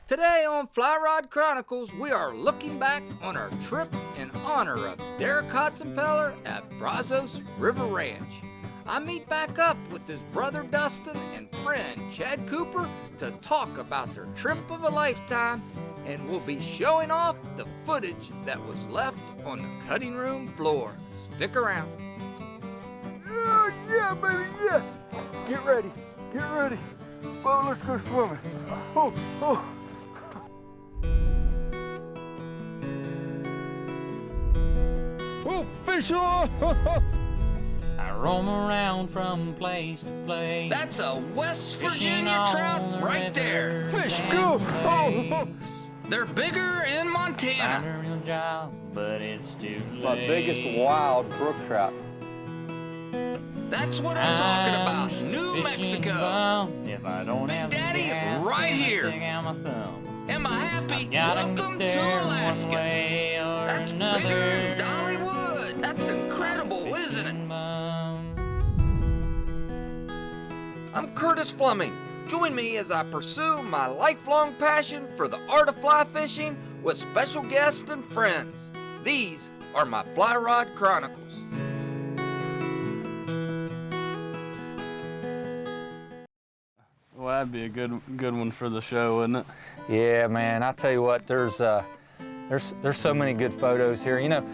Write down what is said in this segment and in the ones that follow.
Today on Fly Rod Chronicles, we are looking back on our trip in honor of Derek Hotzenpeller at Brazos River Ranch. I meet back up with his brother Dustin and friend Chad Cooper to talk about their trip of a lifetime, and we'll be showing off the footage that was left on the cutting room floor. Stick around. Oh, yeah, baby, yeah. Get ready, get ready. Oh, let's go swimming. Oh, oh. Oh, fish on! I roam around from place to place. That's a West Virginia trout right there. Fish, go! Oh. They're bigger in Montana. Find a real job, but it's too late. My biggest wild brook trout. That's what I'm talking about, New Mexico. If I don't Big have Daddy, gas, right here. stick out my thumb. Am I happy? Gotta Welcome get to there Alaska. one way or That's another. bigger than Dollywood. That's incredible, isn't it? I'm Curtis Fleming. Join me as I pursue my lifelong passion for the art of fly fishing with special guests and friends. These are my Fly Rod Chronicles. Well, that'd be a good one for the show, wouldn't it? Yeah, man. I'll tell you what. There's so many good photos here. You know,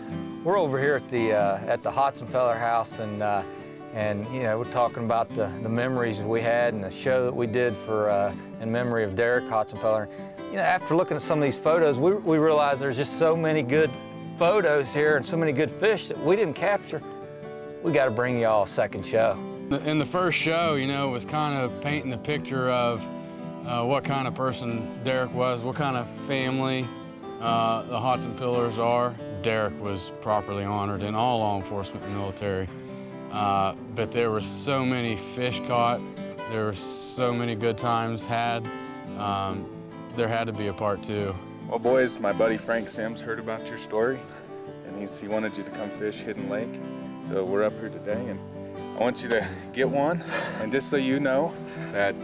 we're over here at the Hotzenpeller house, and you know, we're talking about the memories we had and the show that we did for in memory of Derek Hotzenpeller. You know, after looking at some of these photos, we realized there's just so many good photos here and so many good fish that we didn't capture. We got to bring y'all a second show. In the first show, you know, was kind of painting the picture of what kind of person Derek was, what kind of family the Hotzenpellers are. Derek was properly honored in all law enforcement and military. But there were so many fish caught, there were so many good times had. There had to be a part two. Well, boys, my buddy Frank Sims heard about your story, and he wanted you to come fish Hidden Lake. So we're up here today, and I want you to get one. And just so you know that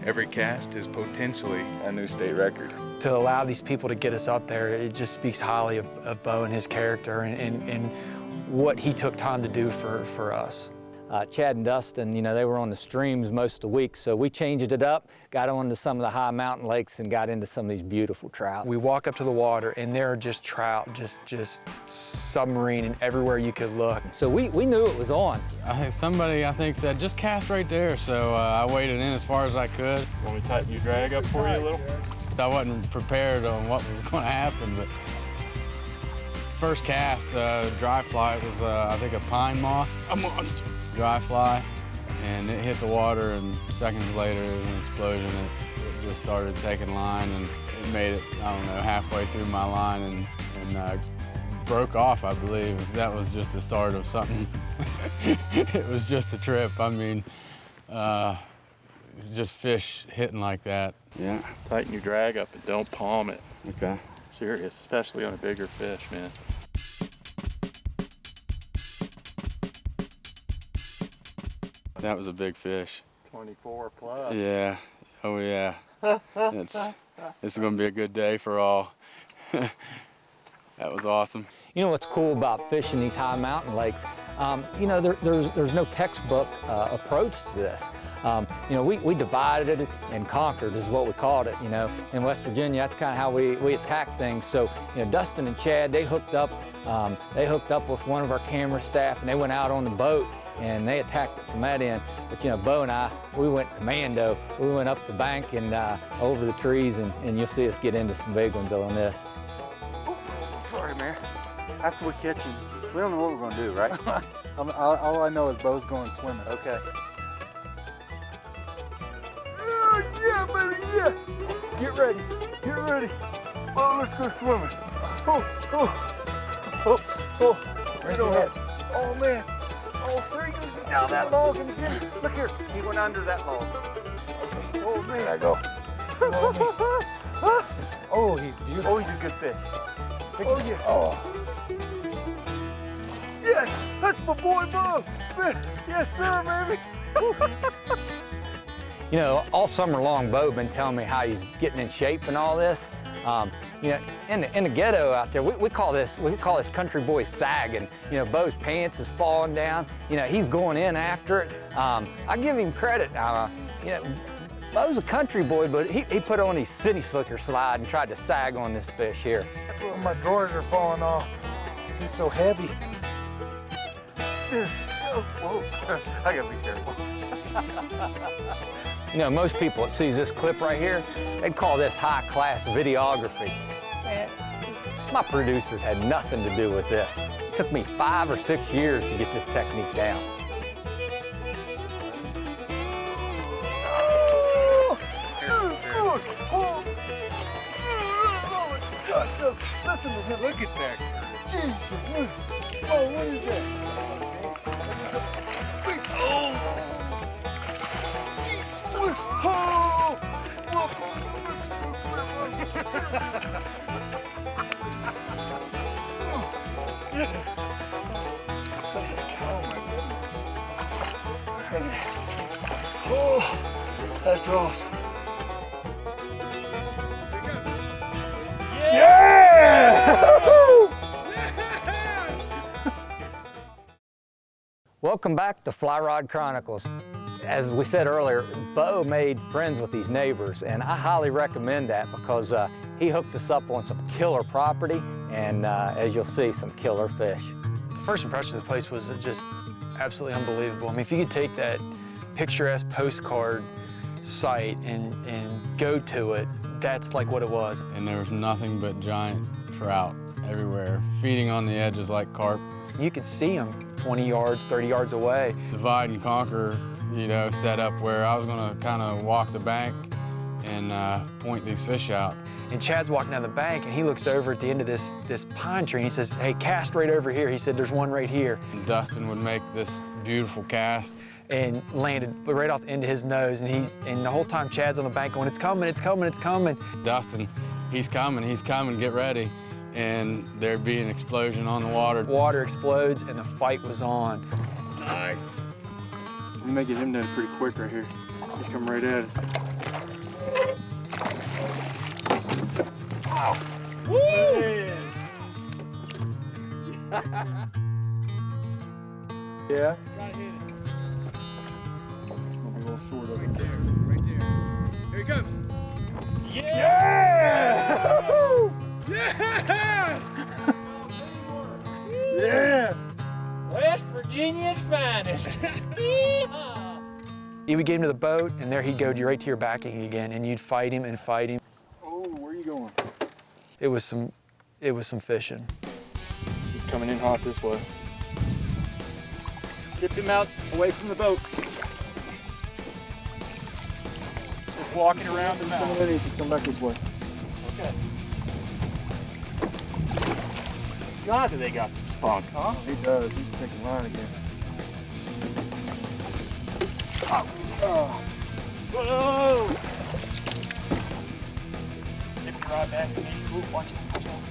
every cast is potentially a new state record. To allow these people to get us up there, it just speaks highly of Bo and his character and what he took time to do for us. Chad and Dustin, you know, they were on the streams most of the week, so we changed it up, got onto some of the high mountain lakes and got into some of these beautiful trout. We walk up to the water and there are just trout, just submarine everywhere you could look. So we knew it was on. Somebody, I think, said, just cast right there. So I waded in as far as I could. Want me to tighten your drag up for you a little? I wasn't prepared on what was going to happen, but first cast, dry fly, it was, I think, a pine moth. A monster. Dry fly, and it hit the water, and seconds later there was an explosion. It just started taking line, and it made it, I don't know, halfway through my line and broke off, I believe. That was just the start of something. It was just a trip. I mean, it's just fish hitting like that. Yeah. Tighten your drag up and don't palm it. Okay. Serious, especially on a bigger fish, man. That was a big fish. 24 plus. Yeah. Oh, yeah. It's going to be a good day for all. That was awesome. You know what's cool about fishing these high mountain lakes? You know, there's no textbook approach to this. You know, we divided it and conquered is what we called it, you know. In West Virginia, that's kind of how we attack things. So, you know, Dustin and Chad, they hooked up with one of our camera staff, and they went out on the boat and they attacked it from that end. But, you know, Bo and I, we went commando. We went up the bank and over the trees, and you'll see us get into some big ones on this. Oh, sorry, man. After we catch him, we don't know what we're going to do, right? all I know is Bo's going swimming. Okay. Oh, yeah, baby, yeah. Get ready, get ready. Oh, let's go swimming. Oh, oh, oh, oh. Where's he at? Oh, man. Oh, there he goes down that log. And look here, he went under that log. Okay. Oh, man. There I go. Oh, he's beautiful. Oh, he's a good fish. Oh, yeah. Oh. Yes, that's my boy, Bo. Yes, sir, baby. You know, all summer long, Bo been telling me how he's getting in shape and all this. You know, in the ghetto out there, we call this country boy sagging. You know, Bo's pants is falling down. You know, he's going in after it. I give him credit. You know, Bo's a country boy, but he put on his city slicker slide and tried to sag on this fish here. My drawers are falling off. He's so heavy. Whoa, I gotta be careful. You know, most people that sees this clip right here, they'd call this high-class videography. Man, my producers had nothing to do with this. It took me 5 or 6 years to get this technique down. Listen to him. Look at that. Jesus. Oh, what is that? Oh, that's awesome. Welcome back to Fly Rod Chronicles. As we said earlier, Bo made friends with these neighbors, and I highly recommend that because he hooked us up on some killer property and, as you'll see, some killer fish. The first impression of the place was just absolutely unbelievable. I mean, if you could take that picturesque postcard site and go to it, that's like what it was. And there was nothing but giant trout everywhere, feeding on the edges like carp. You could see them 20 yards, 30 yards away. Divide and conquer, you know, set up where I was gonna kind of walk the bank and point these fish out. And Chad's walking down the bank and he looks over at the end of this pine tree and he says, hey, cast right over here. He said, there's one right here. And Dustin would make this beautiful cast. And landed right off the end of his nose. And the whole time Chad's on the bank going, it's coming, it's coming, it's coming. Dustin, he's coming, get ready. And there'd be an explosion on the water. Water explodes and the fight was on. Nice. We may get him done pretty quick right here. He's coming right at us. Wow. Woo! Yeah. Right there. Here he comes. Yeah! Yes! Yeah! West Virginia's finest. You would get him to the boat, and there he'd go right to your backing again, and you'd fight him and fight him. Oh, where are you going? It was some fishing. He's coming in hot this way. Tip him out away from the boat. Just walking around the mouth. Come back this way. Okay. God, do they got some spunk, huh? He does. He's taking line again. Oh. Whoa! Dip your rod back to me. Ooh, watch it. Watch out.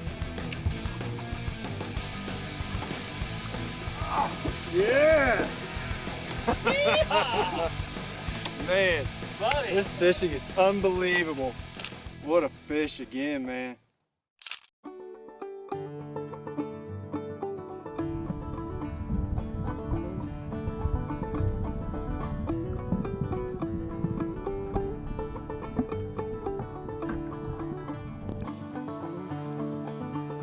Yeah! Man, buddy. This fishing is unbelievable. What a fish again, man.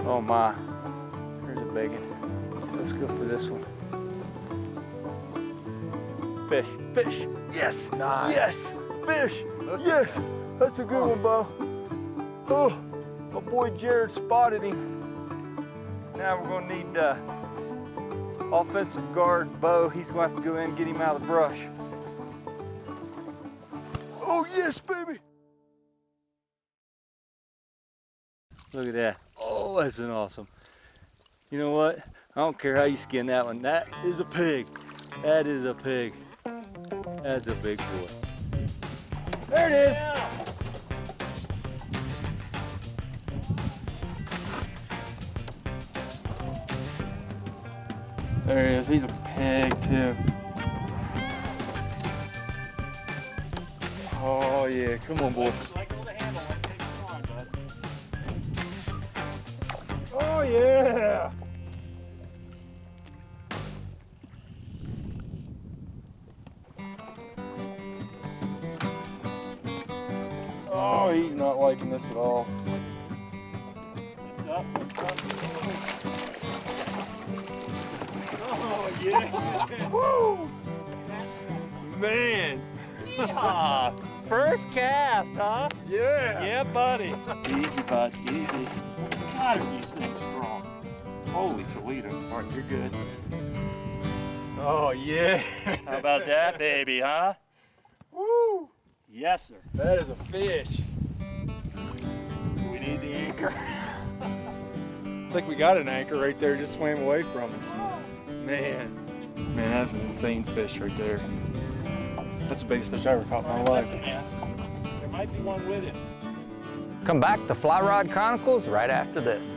Oh my, there's a big one. Let's go for this one. Fish, fish, yes, nice. Yes, fish, yes. That's a good one, Bo. Oh, my boy Jared spotted him. Now we're gonna need offensive guard Bo. He's gonna have to go in and get him out of the brush. Oh yes, baby. Look at that. Oh, that's an awesome. You know what? I don't care how you skin that one. That is a pig. That is a pig. That's a big boy. There it is. There he is. He's a pig too. Yeah, come on, boy. Oh, yeah. Oh, he's not liking this at all. Oh, yeah. Woo! Man. Yeah. First cast, huh? Yeah. Yeah, buddy. Easy, bud. Easy. God, are these things strong? Holy Toledo. All right, you're good. Oh, yeah. How about that, baby, huh? Woo! Yes, sir. That is a fish. We need the anchor. I think we got an anchor right there, just swam away from us. Man, that's an insane fish right there. That's the biggest fish I ever caught in my life. Listen, man, there might be one with it. Come back to Fly Rod Chronicles right after this.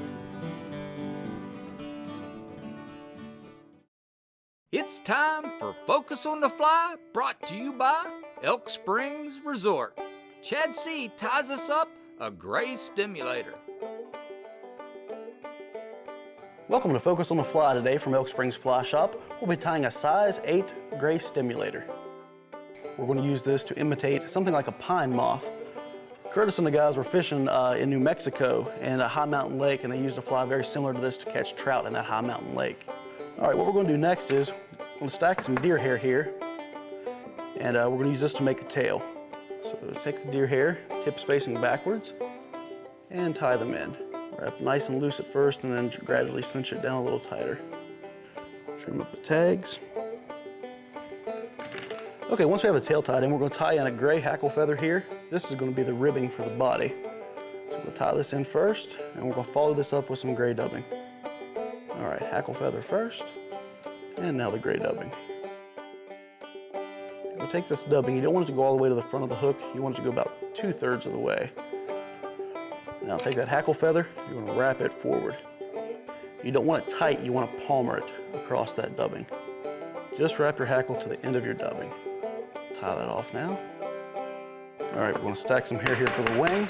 It's time for Focus on the Fly, brought to you by Elk Springs Resort. Chad C. ties us up a gray stimulator. Welcome to Focus on the Fly today from Elk Springs Fly Shop. We'll be tying a size 8 gray stimulator. We're going to use this to imitate something like a pine moth. Curtis and the guys were fishing in New Mexico in a high mountain lake, and they used a fly very similar to this to catch trout in that high mountain lake. All right, what we're going to do next is we're going to stack some deer hair here, and we're going to use this to make the tail. So we'll take the deer hair, tips facing backwards, and tie them in. Wrap nice and loose at first, and then gradually cinch it down a little tighter. Trim up the tags. Okay, once we have the tail tied in, we're going to tie in a gray hackle feather here. This is going to be the ribbing for the body. So we'll tie this in first, and we're going to follow this up with some gray dubbing. All right, hackle feather first, and now the gray dubbing. We'll take this dubbing. You don't want it to go all the way to the front of the hook. You want it to go about 2/3 of the way. Now take that hackle feather, you're going to wrap it forward. You don't want it tight, you want to palmer it across that dubbing. Just wrap your hackle to the end of your dubbing. Tie that off now. All right, we're going to stack some hair here for the wing.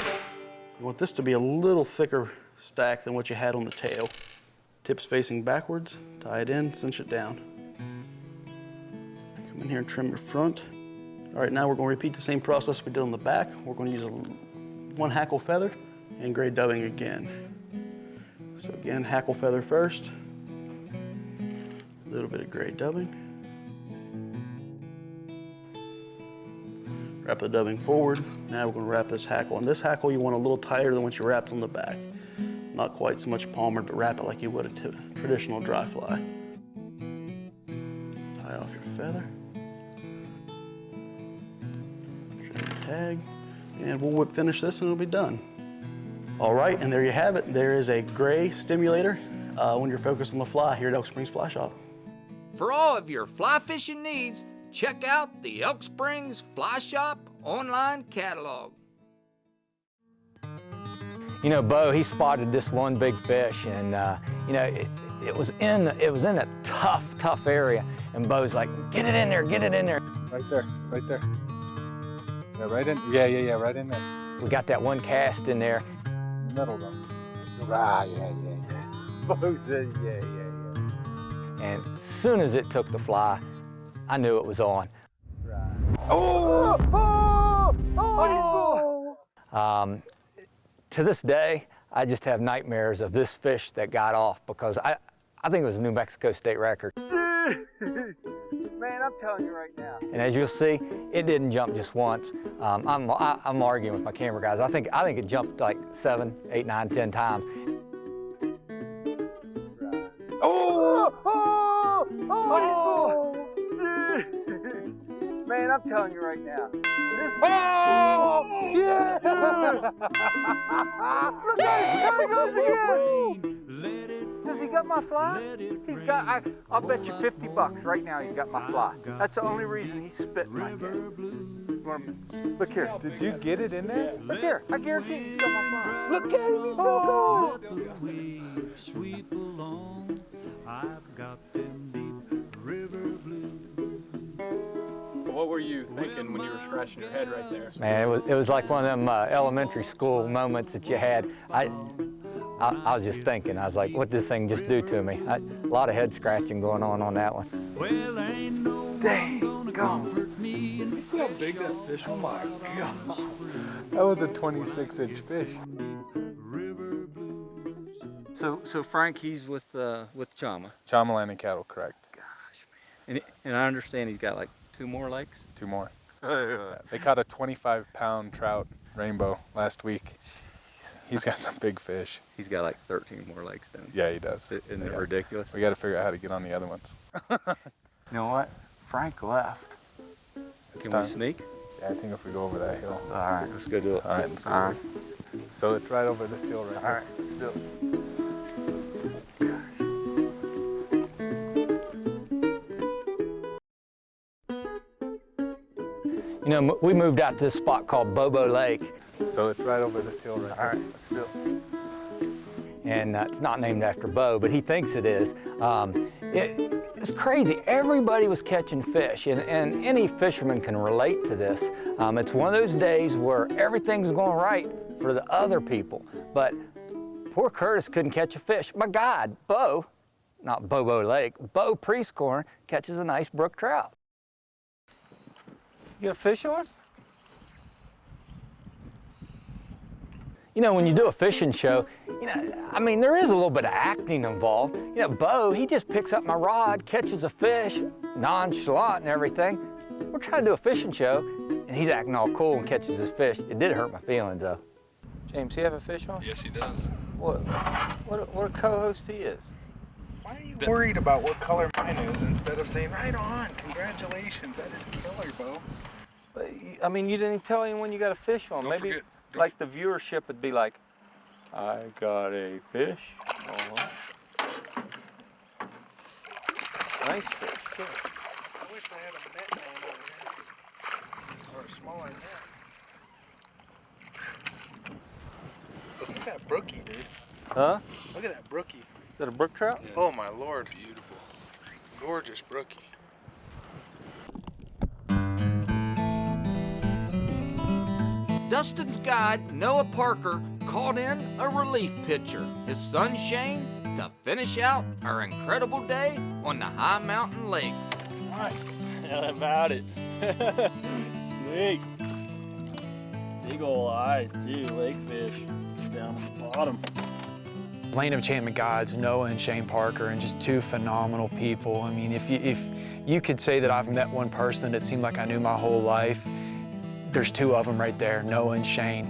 You want this to be a little thicker stack than what you had on the tail. Tips facing backwards, tie it in, cinch it down. Come in here and trim your front. All right, now we're going to repeat the same process we did on the back. We're going to use one hackle feather and gray dubbing again. So again, hackle feather first, a little bit of gray dubbing. Wrap the dubbing forward. Now we're going to wrap this hackle. And this hackle you want a little tighter than what you wrapped on the back. Not quite so much palmered, but wrap it like you would a traditional dry fly. Tie off your feather. Trim your tag. And we'll whip finish this and it'll be done. All right, and there you have it. There is a gray stimulator when you're focused on the fly here at Elk Springs Fly Shop. For all of your fly fishing needs, check out the Elk Springs Fly Shop online catalog. You know, Bo, he spotted this one big fish, and you know, it was in a tough area, and Bo's like, get it in there, get it in there. Right there, right there. Yeah, right in. Yeah, right in there. We got that one cast in there. In the middle though. Ah, yeah. Bo said, yeah. And as soon as it took the fly, I knew it was on. To this day, I just have nightmares of this fish that got off because I think it was a New Mexico state record. Man, I'm telling you right now. And as you'll see, it didn't jump just once. I'm arguing with my camera guys. I think it jumped like 7, 8, 9, 10 times. Man, I'm telling you right now. Yeah! Look at it! There he goes again! Does he got my fly? He's got, I'll bet you $50 right now he's got my fly. That's the only reason he's spitting like that. Look here. Did you get it in there? Look here. I guarantee he's got my fly. Look at him, he's still going. Sweep along, I've got them deep river blues. What were you thinking when you were scratching your head right there? Man, it was like one of them elementary school moments that you had. I was just thinking, I was like, what this thing just do to me? A lot of head scratching going on that one. Well, ain't no one gonna comfort me. You see how big that fish was? Oh my gosh. That was a 26-inch fish. So Frank, he's with Chama. Chama Land and Cattle, correct. And I understand he's got like 2 more lakes? 2 more. Yeah, they caught a 25-pound trout rainbow last week. He's got some big fish. He's got like 13 more lakes then. Yeah, he does. Isn't it ridiculous? We got to figure out how to get on the other ones. You know what? Frank left. Can we sneak? Yeah, I think if we go over that hill. All right, let's go do it. All right, let's go. So it's right over this hill right here. All right, let's do it. You know, we moved out to this spot called Bobo Lake. So it's right over this hill right here. All right, let's do it. And it's not named after Bo, but he thinks it is. It's crazy. Everybody was catching fish, and any fisherman can relate to this. It's one of those days where everything's going right for the other people, but poor Curtis couldn't catch a fish. My God, Bo, not Bobo Lake, Bo Prescorn catches a nice brook trout. You got a fish on? You know, when you do a fishing show, you know, I mean, there is a little bit of acting involved. You know, Bo, he just picks up my rod, catches a fish, nonchalant and everything. We're trying to do a fishing show, and he's acting all cool and catches his fish. It did hurt my feelings, though. James, he have a fish on? Yes, he does. What a co-host he is. Why are you worried about what color mine is instead of saying, right on, congratulations, that is killer, Bo? But, I mean, you didn't tell anyone you got a fish on. Maybe like the viewership would be like, I got a fish. Nice fish, too. I wish I had a net going over here. Or a smaller net. Look at that brookie, dude. Huh? Look at that brookie. Is that a brook trout? Yeah. Oh my Lord. Beautiful. Gorgeous brookie. Dustin's guide, Noah Parker, called in a relief pitcher, his son Shane, to finish out our incredible day on the high mountain lakes. Nice. How about it? Sweet. Big ol' eyes too, lake fish down at the bottom. Lane of Enchantment guides, Noah and Shane Parker, and just 2 phenomenal people. I mean, if you could say that I've met one person that seemed like I knew my whole life, there's 2 of them right there, Noah and Shane.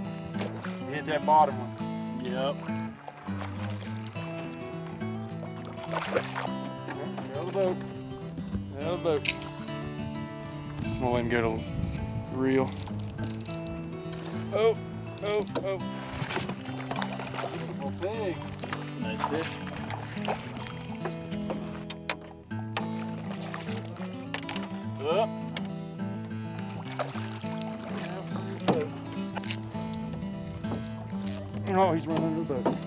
Hit that bottom one. Yep. Get out of the boat. Get out of the boat. I'm gonna let him go to reel. Oh. Oh, big. That's a nice fish. Up. Oh, he's running under the boat.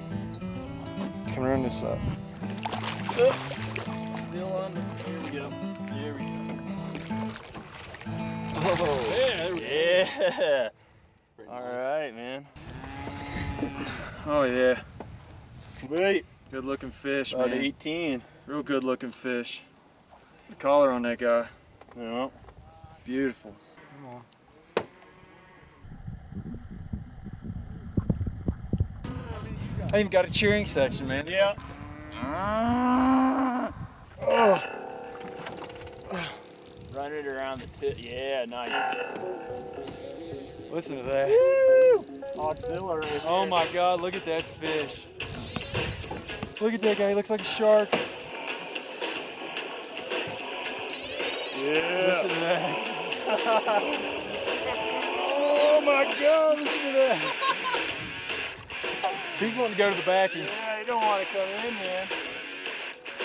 Come around this side. Oh. Still under. Here we go. There we go. Oh, yeah. All right, man. Oh, yeah. Sweet. Good looking fish, man. About 18. Real good looking fish. The collar on that guy. Yeah. Beautiful. Come on. I even got a cheering section, man. Yeah. Oh. Run it around the tip. Yeah, nice. Listen to that. Woo! Oh my God, look at that fish. Look at that guy, he looks like a shark. Yeah. Listen to that. Oh my God, listen to that. He's wanting to go to the back. Yeah, he don't want to come in, man.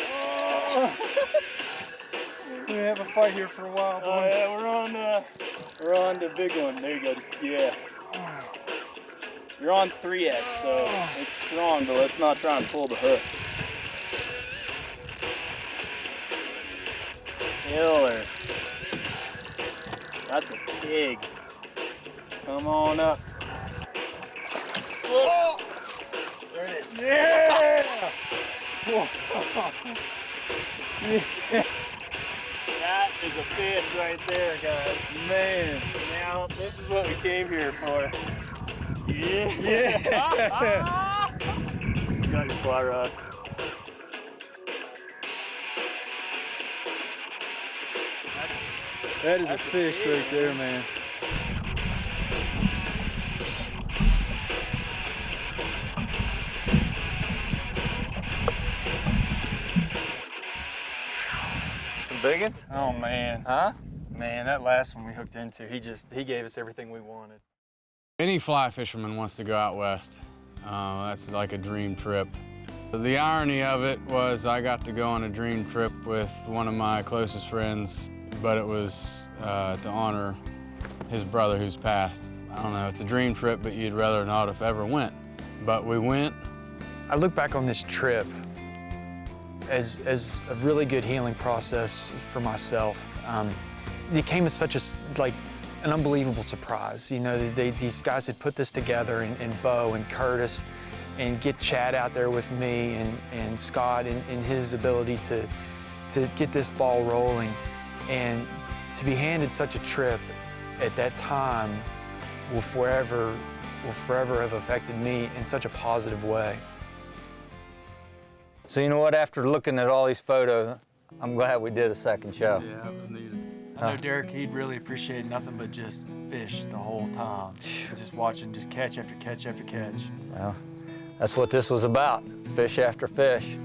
Oh. We're gonna have a fight here for a while, boys. Oh yeah, we're on the big one. There you go. Yeah. You're on 3X, so it's strong, but let's not try and pull the hook. Killer. That's a pig. Come on up. Oh! There it is. Yeah! Whoa. That is a fish right there, guys. Man. Now, this is what we came here for. Yeah. Yeah. You got your fly rod. That is a fish right there, man. Some big ones? Oh man. Huh? Man, that last one we hooked into, he gave us everything we wanted. Any fly fisherman wants to go out west. That's like a dream trip. The irony of it was I got to go on a dream trip with one of my closest friends, but it was to honor his brother who's passed. I don't know, it's a dream trip, but you'd rather not have ever went. But we went. I look back on this trip as a really good healing process for myself. It came as such an unbelievable surprise. You know, these guys had put this together, and Bo and Curtis, and get Chad out there with me, and Scott and his ability to get this ball rolling, and to be handed such a trip at that time will forever have affected me in such a positive way. So you know what, after looking at all these photos, I'm glad we did a second show. Yeah, it was needed. I know Derek, he'd really appreciate nothing but just fish the whole time. Just watching, just catch after catch after catch. Well, that's what this was about, fish after fish.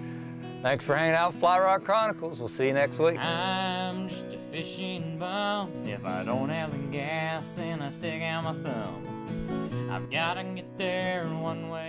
Thanks for hanging out with Fly Rod Chronicles. We'll see you next week. I'm just a fishing bum. If I don't have the gas, then I stick out my thumb. I've gotta get there one way.